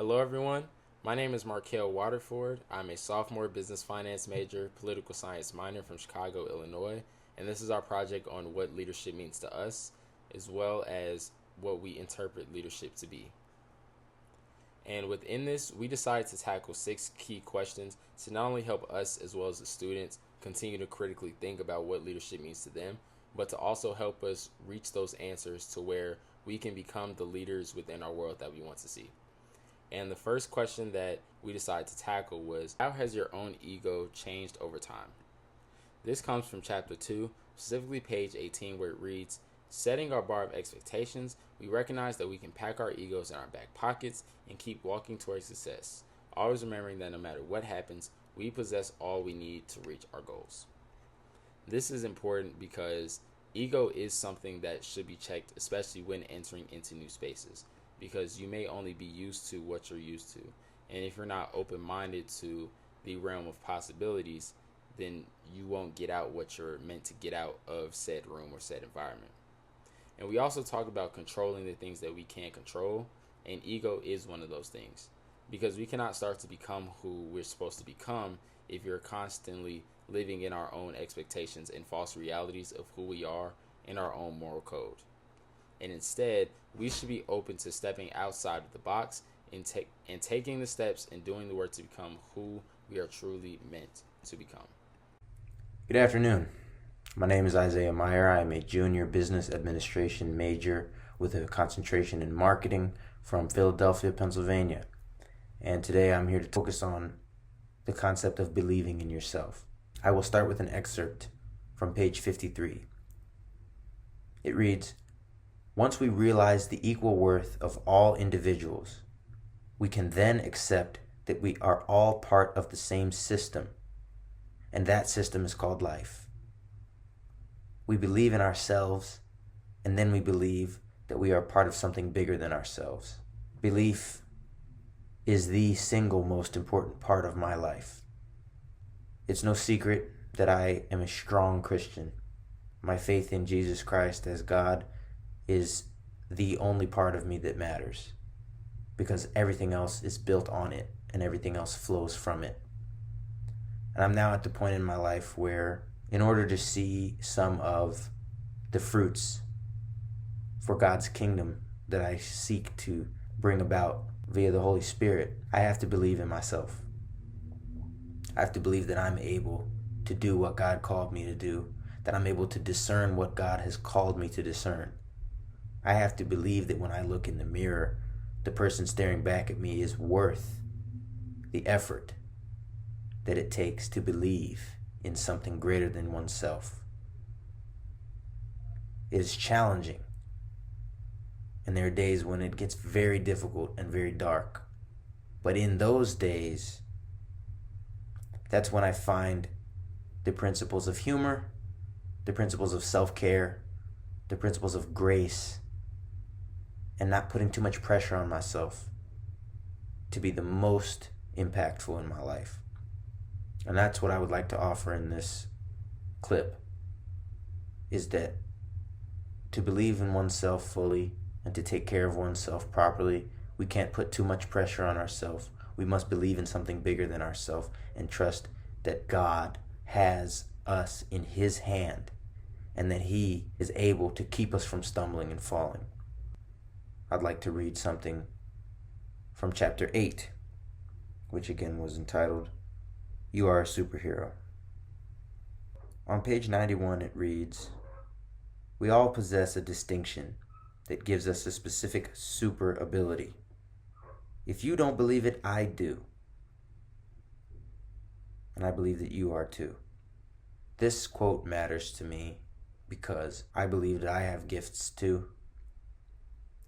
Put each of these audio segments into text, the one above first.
Hello, everyone. My name is Markel Waterford. I'm a sophomore business finance major, political science minor from Chicago, Illinois, and this is our project on what leadership means to us, as well as what we interpret leadership to be. And within this, we decided to tackle 6 key questions to not only help us as well as the students continue to critically think about what leadership means to them, but to also help us reach those answers to where we can become the leaders within our world that we want to see. And the first question that we decided to tackle was, how has your own ego changed over time? This comes from chapter 2, specifically page 18, where it reads, setting our bar of expectations, we recognize that we can pack our egos in our back pockets and keep walking towards success, always remembering that no matter what happens, we possess all we need to reach our goals. This is important because ego is something that should be checked, especially when entering into new spaces, because you may only be used to what you're used to. And if you're not open-minded to the realm of possibilities, then you won't get out what you're meant to get out of said room or said environment. And we also talk about controlling the things that we can't control, and ego is one of those things. Because we cannot start to become who we're supposed to become if you're constantly living in our own expectations and false realities of who we are in our own moral code. And instead, we should be open to stepping outside of the box and taking the steps and doing the work to become who we are truly meant to become. Good afternoon. My name is Isaiah Meyer. I am a junior business administration major with a concentration in marketing from Philadelphia, Pennsylvania. And today I'm here to focus on the concept of believing in yourself. I will start with an excerpt from page 53. It reads, once we realize the equal worth of all individuals, we can then accept that we are all part of the same system, and that system is called life. We believe in ourselves, and then we believe that we are part of something bigger than ourselves. Belief is the single most important part of my life. It's no secret that I am a strong Christian. My faith in Jesus Christ as God is the only part of me that matters, because everything else is built on it and everything else flows from it. And I'm now at the point in my life where, in order to see some of the fruits for God's kingdom that I seek to bring about via the Holy Spirit, I have to believe in myself. I have to believe that I'm able to do what God called me to do, that I'm able to discern what God has called me to discern. I have to believe that when I look in the mirror, the person staring back at me is worth the effort that it takes to believe in something greater than oneself. It is challenging, and there are days when it gets very difficult and very dark. But in those days, that's when I find the principles of humor, the principles of self-care, the principles of grace, and not putting too much pressure on myself to be the most impactful in my life. And that's what I would like to offer in this clip, is that to believe in oneself fully and to take care of oneself properly, we can't put too much pressure on ourselves. We must believe in something bigger than ourselves and trust that God has us in His hand and that He is able to keep us from stumbling and falling. I'd like to read something from chapter 8, which again was entitled, You Are a Superhero. On page 91 it reads, we all possess a distinction that gives us a specific super ability. If you don't believe it, I do. And I believe that you are too. This quote matters to me because I believe that I have gifts too.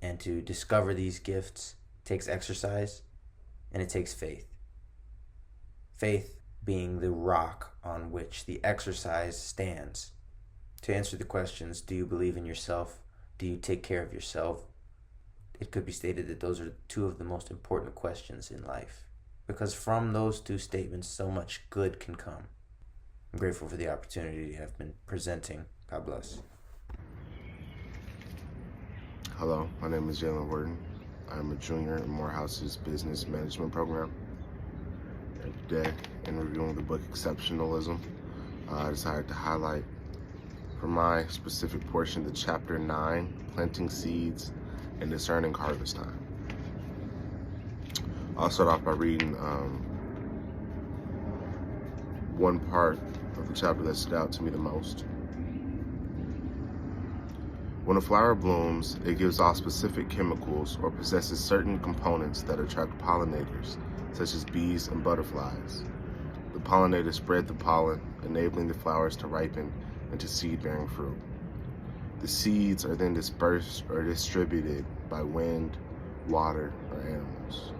And to discover these gifts takes exercise and it takes faith. Faith being the rock on which the exercise stands. To answer the questions, do you believe in yourself? Do you take care of yourself? It could be stated that those are two of the most important questions in life, because from those two statements, so much good can come. I'm grateful for the opportunity to have been presenting. God bless. Hello, my name is Jalen Wharton. I'm a junior in Morehouse's business management program. And today, in reviewing the book Exceptionalism, I decided to highlight for my specific portion the chapter 9, Planting Seeds and Discerning Harvest Time. I'll start off by reading one part of the chapter that stood out to me the most. When a flower blooms, it gives off specific chemicals or possesses certain components that attract pollinators, such as bees and butterflies. The pollinators spread the pollen, enabling the flowers to ripen into seed-bearing fruit. The seeds are then dispersed or distributed by wind, water, or animals.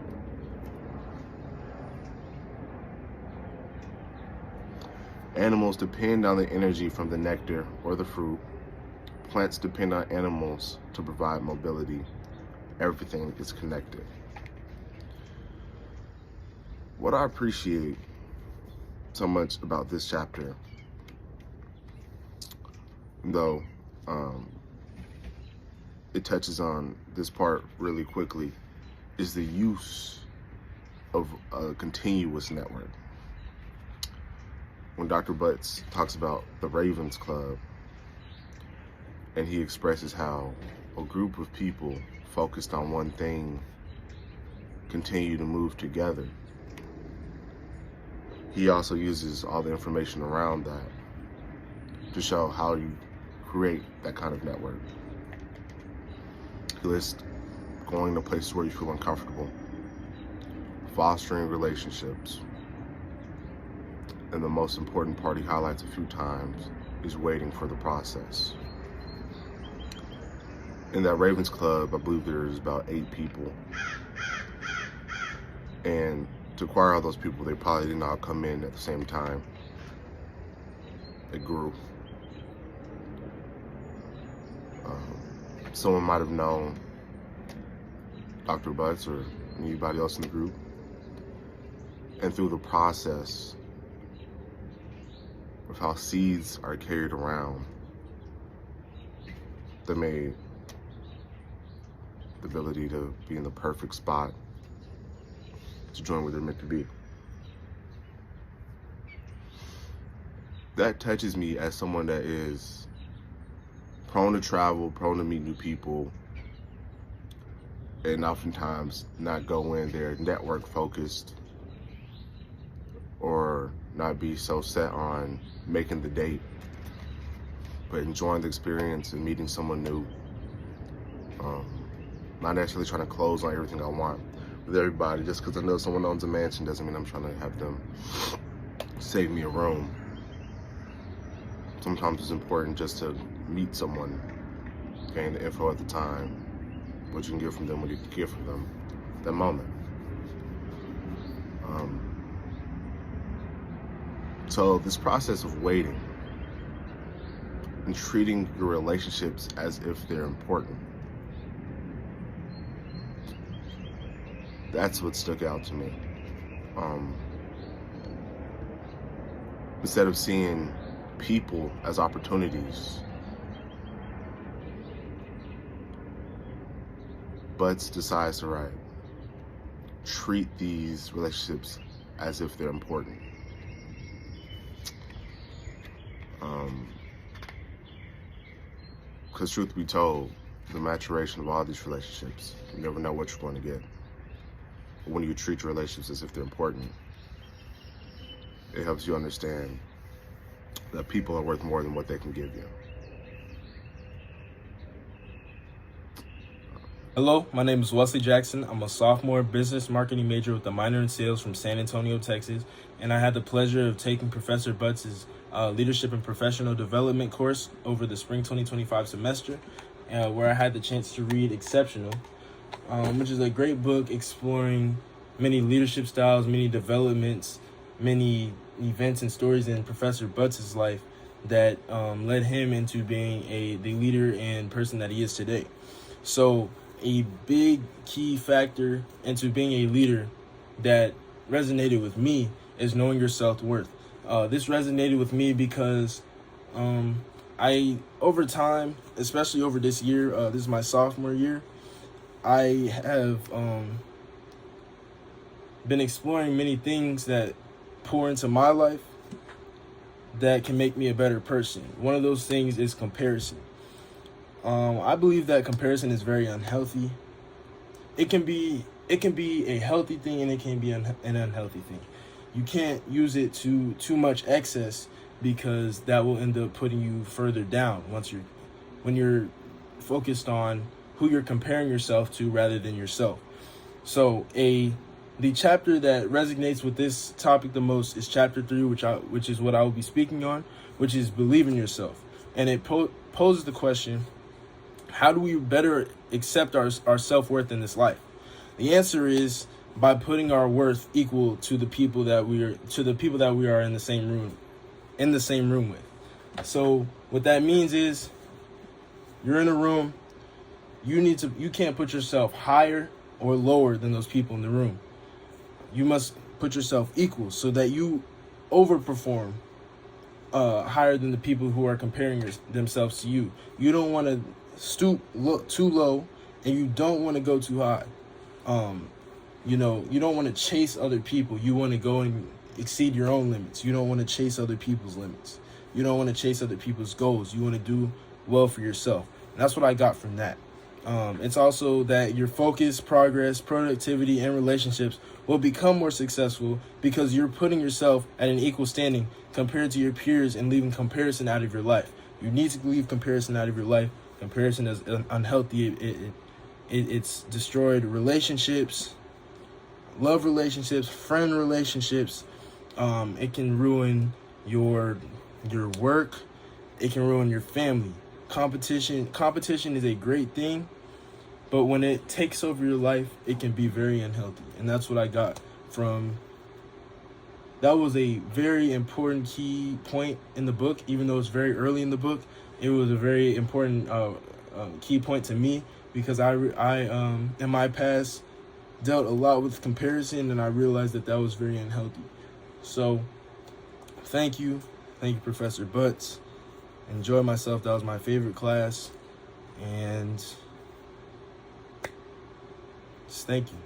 Animals depend on the energy from the nectar or the fruit. Plants depend on animals to provide mobility. Everything is connected. What I appreciate so much about this chapter, though it touches on this part really quickly, is the use of a continuous network. When Dr. Butts talks about the Ravens Club, and he expresses how a group of people focused on one thing continue to move together, he also uses all the information around that to show how you create that kind of network. He lists going to places where you feel uncomfortable, fostering relationships, and the most important part he highlights a few times is waiting for the process. In that Ravens Club, I believe there's about 8 people. And to acquire all those people, they probably did not come in at the same time. It grew. Someone might have known Dr. Butts or anybody else in the group. And through the process of how seeds are carried around, they made the ability to be in the perfect spot to join where they're meant to be. That touches me as someone that is prone to travel, prone to meet new people, and oftentimes not go in there network focused or not be so set on making the date, but enjoying the experience and meeting someone new. Not necessarily trying to close on everything I want with everybody. Just because I know someone owns a mansion doesn't mean I'm trying to have them save me a room. Sometimes it's important just to meet someone, gain the info at the time, what you can get from them, what you can get from them, that moment. So this process of waiting and treating your relationships as if they're important, that's what stuck out to me. Instead of seeing people as opportunities, Butts decides to treat these relationships as if they're important. Because truth be told, the maturation of all these relationships, you never know what you're going to get. But when you treat your relationships as if they're important, it helps you understand that people are worth more than what they can give you. Hello, my name is Wesley Jackson. I'm a sophomore business marketing major with a minor in sales from San Antonio, Texas, and I had the pleasure of taking Professor Butts' Leadership and Professional Development course over the spring 2025 semester, where I had the chance to read Exceptional, which is a great book exploring many leadership styles, many developments, many events and stories in Professor Butts' life that led him into being the leader and person that he is today. So a big key factor into being a leader that resonated with me is knowing your self-worth. This resonated with me because I, over time, especially over this year, this is my sophomore year, I have been exploring many things that pour into my life that can make me a better person. One of those things is comparison. I believe that comparison is very unhealthy. It can be a healthy thing, and it can be an unhealthy thing. You can't use it to too much excess, because that will end up putting you further down when you're focused on who you're comparing yourself to rather than yourself. So the chapter that resonates with this topic the most is chapter 3, which is what I will be speaking on, which is believe in yourself. And it poses the question, how do we better accept our self-worth in this life? The answer is by putting our worth equal to the people that we are in the same room with. So what that means is, you're in a room, you can't put yourself higher or lower than those people in the room. You must put yourself equal so that you overperform higher than the people who are comparing themselves to you. You don't want to stoop too low, and you don't want to go too high. You don't want to chase other people. You want to go and exceed your own limits. You don't want to chase other people's limits. You don't want to chase other people's goals. You want to do well for yourself. And that's what I got from that. It's also that your focus, progress, productivity, and relationships will become more successful because you're putting yourself at an equal standing compared to your peers and leaving comparison out of your life. You need to leave comparison out of your life. Comparison is unhealthy. It's destroyed relationships, love relationships, friend relationships. It can ruin your work. It can ruin your family. Competition is a great thing, but when it takes over your life, it can be very unhealthy. And that's what I got from. That was a very important key point in the book, even though it's very early in the book. It was a very important key point to me, because I in my past dealt a lot with comparison, and I realized that was very unhealthy. So, thank you, Professor Butts. Enjoy myself. That was my favorite class, and just thank you.